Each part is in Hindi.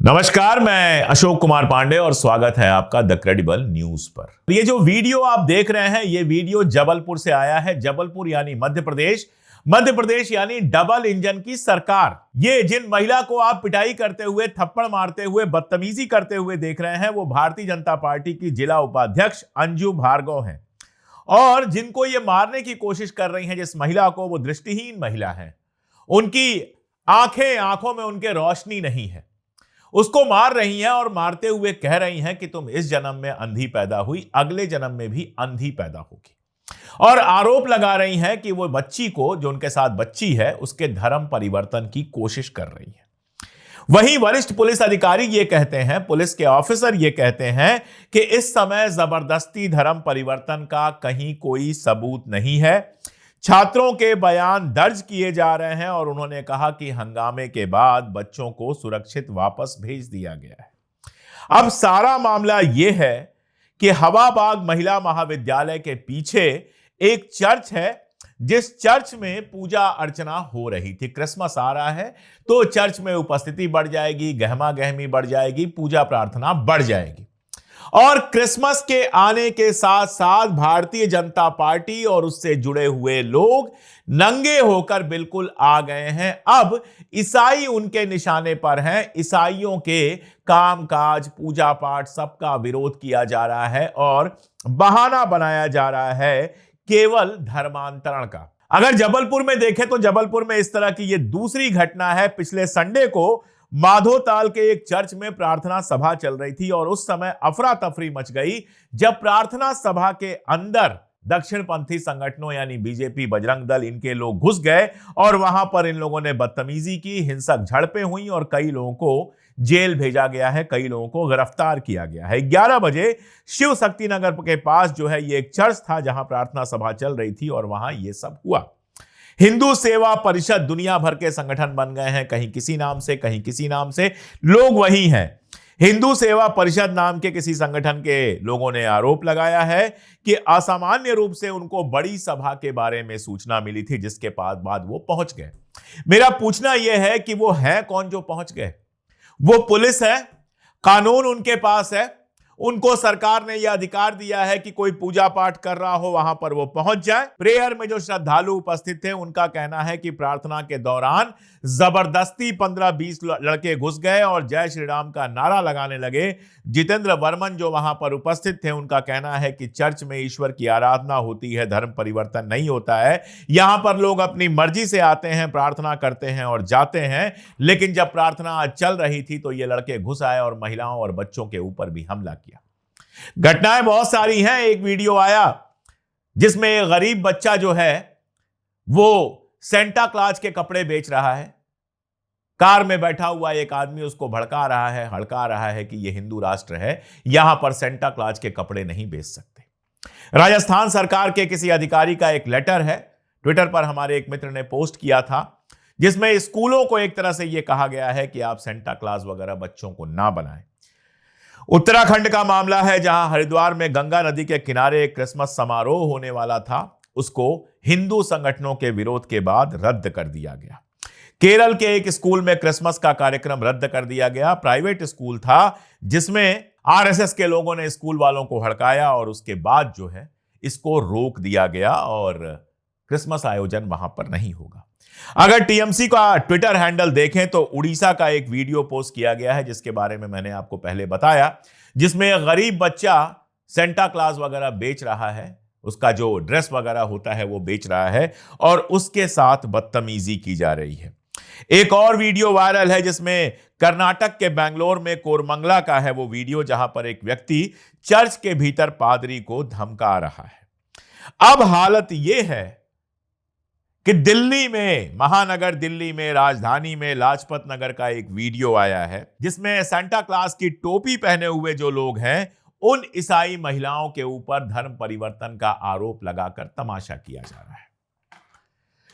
नमस्कार, मैं अशोक कुमार पांडे और स्वागत है आपका द क्रेडिबल न्यूज पर। ये जो वीडियो आप देख रहे हैं, ये वीडियो जबलपुर से आया है। जबलपुर यानी मध्य प्रदेश, मध्य प्रदेश यानी डबल इंजन की सरकार। ये जिन महिला को आप पिटाई करते हुए, थप्पड़ मारते हुए, बदतमीजी करते हुए देख रहे हैं, वो भारतीय जनता पार्टी की जिला उपाध्यक्ष अंजू भार्गव हैं। और जिनको ये मारने की कोशिश कर रही हैं जिस महिला को, वो दृष्टिहीन महिला है। उनकी आंखों में उनके रोशनी नहीं है, उसको मार रही हैं और मारते हुए कह रही हैं कि तुम इस जन्म में अंधी पैदा हुई, अगले जन्म में भी अंधी पैदा होगी। और आरोप लगा रही हैं कि वो बच्ची को, जो उनके साथ बच्ची है, उसके धर्म परिवर्तन की कोशिश कर रही है। वहीं वरिष्ठ पुलिस अधिकारी ये कहते हैं, पुलिस के ऑफिसर ये कहते हैं कि इस समय जबरदस्ती धर्म परिवर्तन का कहीं कोई सबूत नहीं है। छात्रों के बयान दर्ज किए जा रहे हैं और उन्होंने कहा कि हंगामे के बाद बच्चों को सुरक्षित वापस भेज दिया गया है। अब सारा मामला यह है कि हवाबाग महिला महाविद्यालय के पीछे एक चर्च है, जिस चर्च में पूजा अर्चना हो रही थी। क्रिसमस आ रहा है तो चर्च में उपस्थिति बढ़ जाएगी, गहमा गहमी बढ़ जाएगी, पूजा प्रार्थना बढ़ जाएगी। और क्रिसमस के आने के साथ साथ भारतीय जनता पार्टी और उससे जुड़े हुए लोग नंगे होकर बिल्कुल आ गए हैं। अब ईसाई उनके निशाने पर हैं। ईसाइयों के कामकाज, पूजा पाठ, सबका विरोध किया जा रहा है और बहाना बनाया जा रहा है केवल धर्मांतरण का। अगर जबलपुर में देखें तो जबलपुर में इस तरह की यह दूसरी घटना है। पिछले संडे को माधोताल के एक चर्च में प्रार्थना सभा चल रही थी और उस समय अफरा तफरी मच गई जब प्रार्थना सभा के अंदर दक्षिणपंथी संगठनों यानी बीजेपी, बजरंग दल, इनके लोग घुस गए और वहां पर इन लोगों ने बदतमीजी की, हिंसक झड़पें हुई और कई लोगों को जेल भेजा गया है, कई लोगों को गिरफ्तार किया गया है। 11 बजे शिव शक्ति नगर के पास जो है ये एक चर्च था जहां प्रार्थना सभा चल रही थी और वहां ये सब हुआ। हिंदू सेवा परिषद, दुनिया भर के संगठन बन गए हैं, कहीं किसी नाम से, कहीं किसी नाम से, लोग वही हैं। हिंदू सेवा परिषद नाम के किसी संगठन के लोगों ने आरोप लगाया है कि असामान्य रूप से उनको बड़ी सभा के बारे में सूचना मिली थी, जिसके बाद वो पहुंच गए। मेरा पूछना यह है कि वो हैं कौन जो पहुंच गए? वो पुलिस है, कानून उनके पास है, उनको सरकार ने यह अधिकार दिया है कि कोई पूजा पाठ कर रहा हो वहां पर वो पहुंच जाए। प्रेयर में जो श्रद्धालु उपस्थित थे उनका कहना है कि प्रार्थना के दौरान जबरदस्ती 15-20 लड़के घुस गए और जय श्री राम का नारा लगाने लगे। जितेंद्र वर्मन जो वहां पर उपस्थित थे, उनका कहना है कि चर्च में ईश्वर की आराधना होती है, धर्म परिवर्तन नहीं होता है। यहां पर लोग अपनी मर्जी से आते हैं, प्रार्थना करते हैं और जाते हैं। लेकिन जब प्रार्थना आज चल रही थी तो ये लड़के घुस आए और महिलाओं और बच्चों के ऊपर भी हमला किया। घटनाएं बहुत सारी हैं। एक वीडियो आया जिसमें एक गरीब बच्चा जो है वो सेंटा क्लॉज के कपड़े बेच रहा है। कार में बैठा हुआ एक आदमी उसको भड़का रहा है, हड़का रहा है कि यह हिंदू राष्ट्र है, यहां पर सेंटा क्लॉज के कपड़े नहीं बेच सकते। राजस्थान सरकार के किसी अधिकारी का एक लेटर है, ट्विटर पर हमारे एक मित्र ने पोस्ट किया था, जिसमें स्कूलों को एक तरह से यह कहा गया है कि आप सेंटा क्लॉज वगैरह बच्चों को ना बनाएं। उत्तराखंड का मामला है जहां हरिद्वार में गंगा नदी के किनारे एक क्रिसमस समारोह होने वाला था, उसको हिंदू संगठनों के विरोध के बाद रद्द कर दिया गया। केरल के एक स्कूल में क्रिसमस का कार्यक्रम रद्द कर दिया गया। प्राइवेट स्कूल था जिसमें आरएसएस के लोगों ने स्कूल वालों को हड़काया और उसके बाद जो है इसको रोक दिया गया और क्रिसमस आयोजन वहां पर नहीं होगा। अगर टीएमसी का ट्विटर हैंडल देखें तो उड़ीसा का एक वीडियो पोस्ट किया गया है, जिसके बारे में मैंने आपको पहले बताया, जिसमें एक गरीब बच्चा सेंटा क्लॉज वगैरह बेच रहा है, उसका जो ड्रेस वगैरह होता है वो बेच रहा है और उसके साथ बदतमीजी की जा रही है। एक और वीडियो वायरल है जिसमें कर्नाटक के बेंगलोर में कोरमंगला का है वो वीडियो, जहां पर एक व्यक्ति चर्च के भीतर पादरी को धमका रहा है। अब हालत यह है कि दिल्ली में, महानगर दिल्ली में, राजधानी में लाजपत नगर का एक वीडियो आया है जिसमें सेंटा क्लॉज की टोपी पहने हुए जो लोग हैं उन ईसाई महिलाओं के ऊपर धर्म परिवर्तन का आरोप लगाकर तमाशा किया जा रहा है।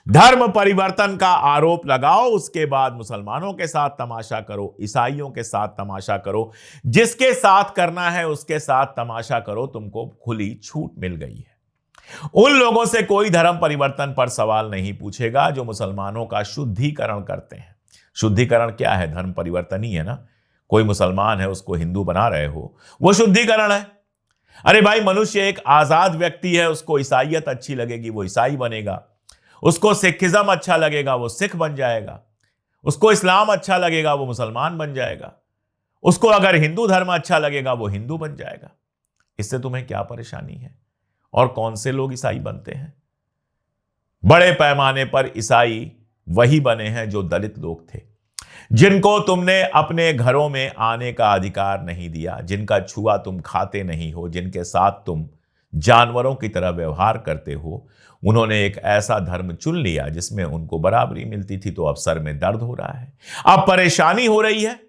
धर्म परिवर्तन का आरोप लगाओ, उसके बाद मुसलमानों के साथ तमाशा करो, ईसाइयों के साथ तमाशा करो, जिसके साथ करना है उसके साथ तमाशा करो, तुमको खुली छूट मिल गई है। उन लोगों से कोई धर्म परिवर्तन पर सवाल नहीं पूछेगा जो मुसलमानों का शुद्धिकरण करते हैं। शुद्धिकरण क्या है? धर्म परिवर्तन ही है ना। कोई मुसलमान है उसको हिंदू बना रहे हो, वो शुद्धिकरण है। अरे भाई, मनुष्य एक आजाद व्यक्ति है, उसको ईसाइयत अच्छी लगेगी वो ईसाई बनेगा, उसको सिखिज्म अच्छा लगेगा वो सिख बन जाएगा, उसको इस्लाम अच्छा लगेगा वो मुसलमान बन जाएगा, उसको अगर हिंदू धर्म अच्छा लगेगा वो हिंदू बन जाएगा। इससे तुम्हें क्या परेशानी है? और कौन से लोग ईसाई बनते हैं? बड़े पैमाने पर ईसाई वही बने हैं जो दलित लोग थे, जिनको तुमने अपने घरों में आने का अधिकार नहीं दिया, जिनका छुआ तुम खाते नहीं हो, जिनके साथ तुम जानवरों की तरह व्यवहार करते हो। उन्होंने एक ऐसा धर्म चुन लिया जिसमें उनको बराबरी मिलती थी, तो अब सर में दर्द हो रहा है, अब परेशानी हो रही है।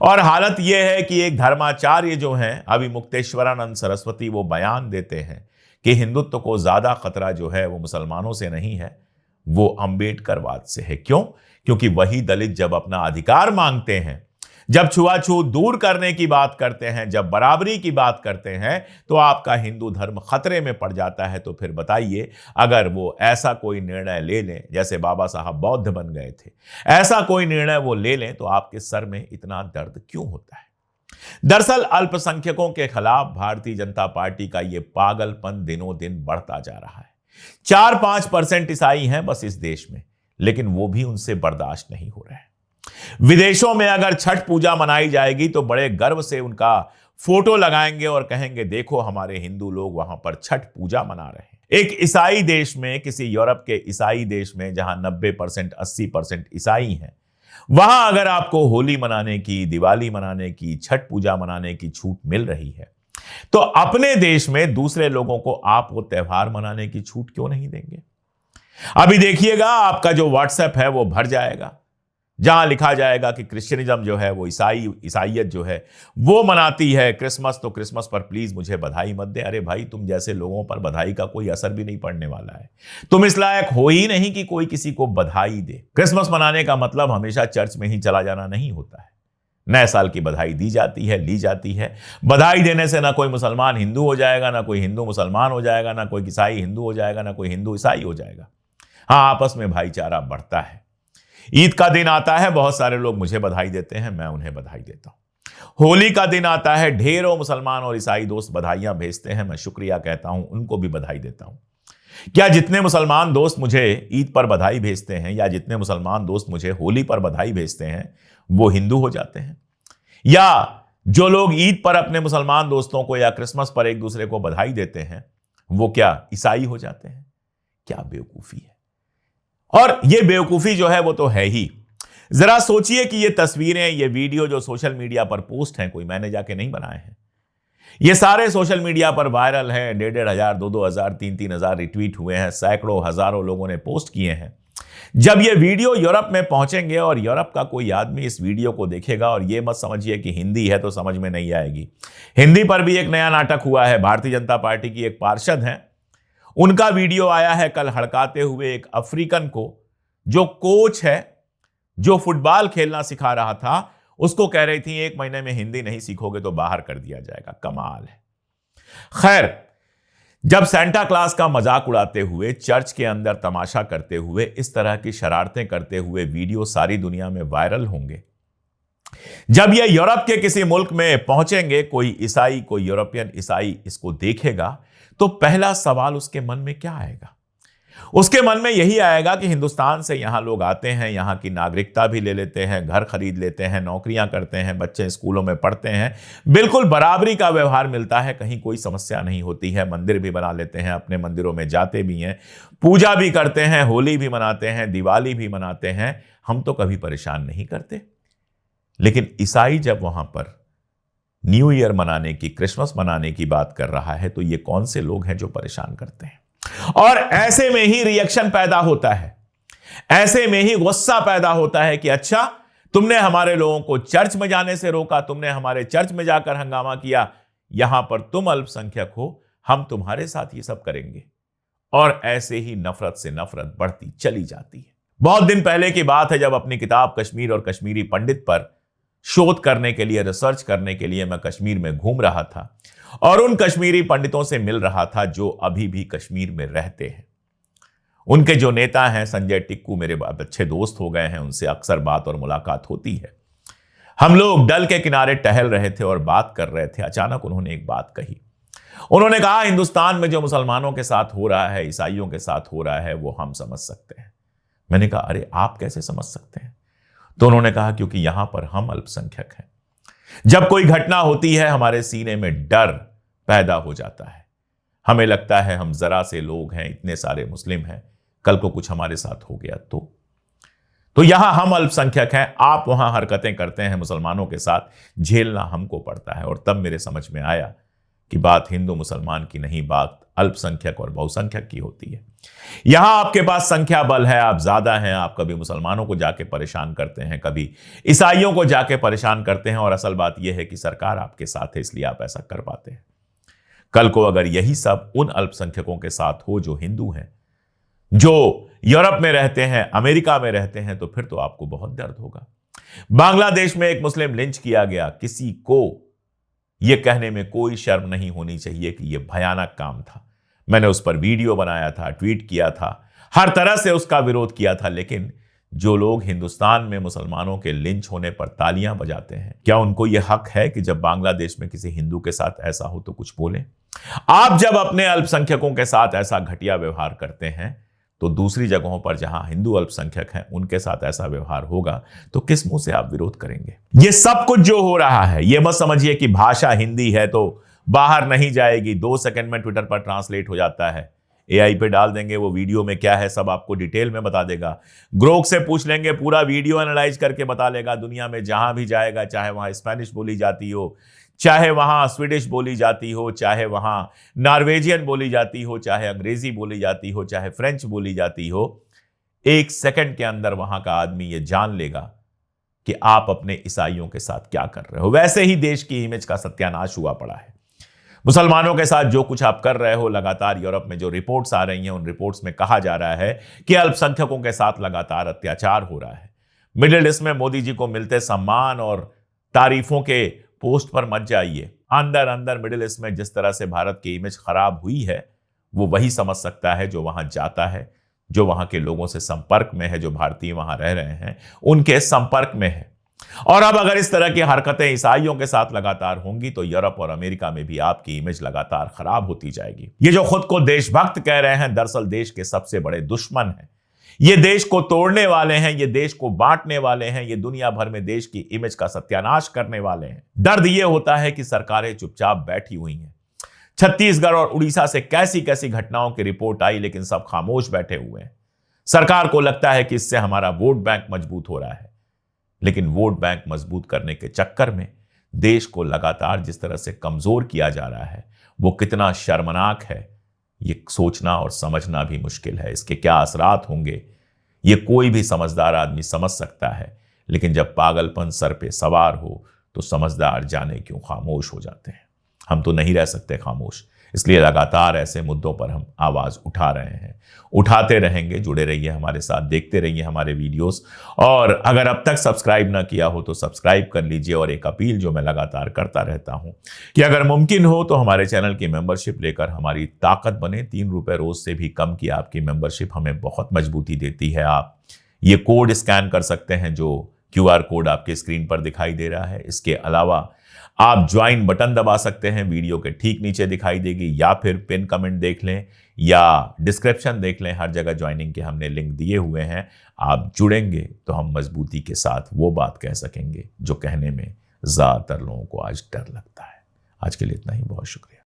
और हालत यह है कि एक धर्माचार्य जो हैं, अभी मुक्तेश्वरानंद सरस्वती, वो बयान देते हैं कि हिंदुत्व को ज्यादा खतरा जो है वो मुसलमानों से नहीं है, वो अंबेडकरवाद से है। क्यों? क्योंकि वही दलित जब अपना अधिकार मांगते हैं, जब छुआछूत दूर करने की बात करते हैं, जब बराबरी की बात करते हैं, तो आपका हिंदू धर्म खतरे में पड़ जाता है। तो फिर बताइए, अगर वो ऐसा कोई निर्णय ले लें, जैसे बाबा साहब बौद्ध बन गए थे, ऐसा कोई निर्णय वो ले लें, तो आपके सर में इतना दर्द क्यों होता है? दरअसल अल्पसंख्यकों के खिलाफ भारतीय जनता पार्टी का यह पागलपन दिनों दिन बढ़ता जा रहा है। 4-5% ईसाई हैं बस इस देश में, लेकिन वो भी उनसे बर्दाश्त नहीं हो रहे हैं। विदेशों में अगर छठ पूजा मनाई जाएगी तो बड़े गर्व से उनका फोटो लगाएंगे और कहेंगे, देखो हमारे हिंदू लोग वहां पर छठ पूजा मना रहे हैं। एक ईसाई देश में, किसी यूरोप के ईसाई देश में, जहां 90% 80% ईसाई हैं, वहां अगर आपको होली मनाने की, दिवाली मनाने की, छठ पूजा मनाने की छूट मिल रही है, तो अपने देश में दूसरे लोगों को आप वो त्योहार मनाने की छूट क्यों नहीं देंगे? अभी देखिएगा, आपका जो व्हाट्सएप है वो भर जाएगा, जहां लिखा जाएगा कि क्रिश्चियनिज्म जो है वो ईसाइयत जो है वो मनाती है क्रिसमस, तो क्रिसमस पर प्लीज मुझे बधाई मत दे। अरे भाई, तुम जैसे लोगों पर बधाई का कोई असर भी नहीं पड़ने वाला है। तुम इस लायक हो ही नहीं कि कोई किसी को बधाई दे। क्रिसमस मनाने का मतलब हमेशा चर्च में ही चला जाना नहीं होता है। नए साल की बधाई दी जाती है, ली जाती है। बधाई देने से ना कोई मुसलमान हिंदू हो जाएगा, ना कोई हिंदू मुसलमान हो जाएगा, ना कोई ईसाई हिंदू हो जाएगा, ना कोई हिंदू ईसाई हो जाएगा। हाँ, आपस में भाईचारा बढ़ता है। ईद का दिन आता है, बहुत सारे लोग मुझे बधाई देते हैं, मैं उन्हें बधाई देता हूं। होली का दिन आता है, ढेरों मुसलमान और ईसाई दोस्त बधाइयां भेजते हैं, मैं शुक्रिया कहता हूं, उनको भी बधाई देता हूं। क्या जितने मुसलमान दोस्त मुझे ईद पर बधाई भेजते हैं, या जितने मुसलमान दोस्त मुझे होली पर बधाई भेजते हैं, वो हिंदू हो जाते हैं? या जो लोग ईद पर अपने मुसलमान दोस्तों को या क्रिसमस पर एक दूसरे को बधाई देते हैं, वो क्या ईसाई हो जाते हैं? क्या बेवकूफी है। और ये बेवकूफी जो है वो तो है ही। जरा सोचिए कि ये तस्वीरें, ये वीडियो जो सोशल मीडिया पर पोस्ट हैं, कोई मैंने जाके नहीं बनाए हैं, ये सारे सोशल मीडिया पर वायरल हैं। 1,500, 2,000, 3,000 रिट्वीट हुए हैं, सैकड़ों हजारों लोगों ने पोस्ट किए हैं। जब ये वीडियो यूरोप में पहुंचेंगे और यूरोप का कोई आदमी इस वीडियो को देखेगा, और ये मत समझिए कि हिंदी है तो समझ में नहीं आएगी। हिंदी पर भी एक नया नाटक हुआ है। भारतीय जनता पार्टी की एक पार्षद हैं, उनका वीडियो आया है कल हड़काते हुए एक अफ्रीकन को, जो कोच है, जो फुटबॉल खेलना सिखा रहा था, उसको कह रही थी 1 महीने में हिंदी नहीं सीखोगे तो बाहर कर दिया जाएगा। कमाल है। खैर, जब सेंटा क्लास का मजाक उड़ाते हुए, चर्च के अंदर तमाशा करते हुए, इस तरह की शरारतें करते हुए वीडियो सारी दुनिया में वायरल होंगे, जब ये यूरोप के किसी मुल्क में पहुंचेंगे, कोई ईसाई, कोई यूरोपियन ईसाई इसको देखेगा, तो पहला सवाल उसके मन में क्या आएगा? उसके मन में यही आएगा कि हिंदुस्तान से यहां लोग आते हैं, यहां की नागरिकता भी ले लेते हैं, घर खरीद लेते हैं, नौकरियां करते हैं, बच्चे स्कूलों में पढ़ते हैं, बिल्कुल बराबरी का व्यवहार मिलता है, कहीं कोई समस्या नहीं होती है, मंदिर भी बना लेते हैं, अपने मंदिरों में जाते भी हैं, पूजा भी करते हैं, होली भी मनाते हैं, दिवाली भी मनाते हैं, हम तो कभी परेशान नहीं करते। लेकिन ईसाई जब वहां पर न्यू ईयर मनाने की, क्रिसमस मनाने की बात कर रहा है, तो ये कौन से लोग हैं जो परेशान करते हैं? और ऐसे में ही रिएक्शन पैदा होता है, ऐसे में ही गुस्सा पैदा होता है कि अच्छा, तुमने हमारे लोगों को चर्च में जाने से रोका, तुमने हमारे चर्च में जाकर हंगामा किया, यहां पर तुम अल्पसंख्यक हो, हम तुम्हारे साथ ये सब करेंगे। और ऐसे ही नफरत से नफरत बढ़ती चली जाती है। बहुत दिन पहले की बात है, जब अपनी किताब कश्मीर और कश्मीरी पंडित पर शोध करने के लिए, रिसर्च करने के लिए मैं कश्मीर में घूम रहा था और उन कश्मीरी पंडितों से मिल रहा था जो अभी भी कश्मीर में रहते हैं। उनके जो नेता हैं संजय टिक्कू, मेरे अच्छे दोस्त हो गए हैं, उनसे अक्सर बात और मुलाकात होती है। हम लोग डल के किनारे टहल रहे थे और बात कर रहे थे, अचानक उन्होंने एक बात कही। उन्होंने कहा, हिंदुस्तान में जो मुसलमानों के साथ हो रहा है, ईसाइयों के साथ हो रहा है, वो हम समझ सकते हैं। मैंने कहा, अरे आप कैसे समझ सकते हैं? तो उन्होंने कहा, क्योंकि यहां पर हम अल्पसंख्यक हैं। जब कोई घटना होती है, हमारे सीने में डर पैदा हो जाता है। हमें लगता है हम जरा से लोग हैं, इतने सारे मुस्लिम हैं, कल को कुछ हमारे साथ हो गया तो यहां हम अल्पसंख्यक हैं, आप वहां हरकतें करते हैं मुसलमानों के साथ, झेलना हमको पड़ता है। और तब मेरे समझ में आया कि बात हिंदू मुसलमान की नहीं, बात अल्पसंख्यक और बहुसंख्यक की होती है। यहां आपके पास संख्या बल है, आप ज्यादा हैं, आप कभी मुसलमानों को जाके परेशान करते हैं, कभी ईसाइयों को जाके परेशान करते हैं, और असल बात यह है कि सरकार आपके साथ है, इसलिए आप ऐसा कर पाते हैं। कल को अगर यही सब उन अल्पसंख्यकों के साथ हो जो हिंदू हैं, जो यूरोप में रहते हैं, अमेरिका में रहते हैं, तो फिर तो आपको बहुत दर्द होगा। बांग्लादेश में एक मुस्लिम लिंच किया गया, किसी को यह कहने में कोई शर्म नहीं होनी चाहिए कि यह भयानक काम था। मैंने उस पर वीडियो बनाया था, ट्वीट किया था, हर तरह से उसका विरोध किया था। लेकिन जो लोग हिंदुस्तान में मुसलमानों के लिंच होने पर तालियां बजाते हैं, क्या उनको यह हक है कि जब बांग्लादेश में किसी हिंदू के साथ ऐसा हो तो कुछ बोलें? आप जब अपने अल्पसंख्यकों के साथ ऐसा घटिया व्यवहार करते हैं, तो दूसरी जगहों पर जहां हिंदू अल्पसंख्यक हैं, उनके साथ ऐसा व्यवहार होगा तो किस मुंह से आप विरोध करेंगे? ये सब कुछ जो हो रहा है, ये मत समझिए कि भाषा हिंदी है तो बाहर नहीं जाएगी, 2 सेकंड में ट्विटर पर ट्रांसलेट हो जाता है। एआई पे डाल देंगे, वो वीडियो में क्या है सब आपको डिटेल में बता देगा। ग्रोक से पूछ लेंगे, पूरा वीडियो एनालाइज करके बता लेगा। दुनिया में जहां भी जाएगा, चाहे वहां स्पेनिश बोली जाती हो, चाहे वहां स्वीडिश बोली जाती हो, चाहे वहां नॉर्वेजियन बोली जाती हो, चाहे अंग्रेजी बोली जाती हो, चाहे फ्रेंच बोली जाती हो, 1 सेकंड के अंदर वहां का आदमी यह जान लेगा कि आप अपने ईसाइयों के साथ क्या कर रहे हो। वैसे ही देश की इमेज का सत्यानाश हुआ पड़ा है। मुसलमानों के साथ जो कुछ आप कर रहे हो, लगातार यूरोप में जो रिपोर्ट्स आ रही हैं, उन रिपोर्ट्स में कहा जा रहा है कि अल्पसंख्यकों के साथ लगातार अत्याचार हो रहा है। मिडिल ईस्ट में मोदी जी को मिलते सम्मान और तारीफों के पोस्ट पर मत जाइए। अंदर अंदर मिडिल ईस्ट में जिस तरह से भारत की इमेज खराब हुई है, वो वही समझ सकता है जो वहां जाता है, जो वहां के लोगों से संपर्क में है, जो भारतीय वहां रह रहे हैं उनके संपर्क में है। और अब अगर इस तरह की हरकतें ईसाइयों के साथ लगातार होंगी तो यूरोप और अमेरिका में भी आपकी इमेज लगातार खराब होती जाएगी। ये जो खुद को देशभक्त कह रहे हैं, दरअसल देश के सबसे बड़े दुश्मन हैं। ये देश को तोड़ने वाले हैं, ये देश को बांटने वाले हैं, ये दुनिया भर में देश की इमेज का सत्यानाश करने वाले हैं। दर्द ये होता है कि सरकारें चुपचाप बैठी हुई हैं। छत्तीसगढ़ और उड़ीसा से कैसी कैसी घटनाओं की रिपोर्ट आई, लेकिन सब खामोश बैठे हुए हैं। सरकार को लगता है कि इससे हमारा वोट बैंक मजबूत हो रहा है, लेकिन वोट बैंक मजबूत करने के चक्कर में देश को लगातार जिस तरह से कमजोर किया जा रहा है, वो कितना शर्मनाक है, ये सोचना और समझना भी मुश्किल है। इसके क्या असरात होंगे, ये कोई भी समझदार आदमी समझ सकता है, लेकिन जब पागलपन सर पे सवार हो तो समझदार जाने क्यों खामोश हो जाते हैं। हम तो नहीं रह सकते खामोश, इसलिए लगातार ऐसे मुद्दों पर हम आवाज उठा रहे हैं, उठाते रहेंगे। जुड़े रहिए हमारे साथ, देखते रहिए हमारे वीडियोस, और अगर अब तक सब्सक्राइब ना किया हो तो सब्सक्राइब कर लीजिए। और एक अपील जो मैं लगातार करता रहता हूं कि अगर मुमकिन हो तो हमारे चैनल की मेंबरशिप लेकर हमारी ताकत बने। 3 रुपए रोज से भी कम की आपकी मेंबरशिप हमें बहुत मजबूती देती है। आप ये कोड स्कैन कर सकते हैं, जो QR कोड आपके स्क्रीन पर दिखाई दे रहा है। इसके अलावा आप ज्वाइन बटन दबा सकते हैं, वीडियो के ठीक नीचे दिखाई देगी, या फिर पिन कमेंट देख लें या डिस्क्रिप्शन देख लें, हर जगह ज्वाइनिंग के हमने लिंक दिए हुए हैं। आप जुड़ेंगे तो हम मजबूती के साथ वो बात कह सकेंगे जो कहने में ज्यादातर लोगों को आज डर लगता है। आज के लिए इतना ही, बहुत शुक्रिया।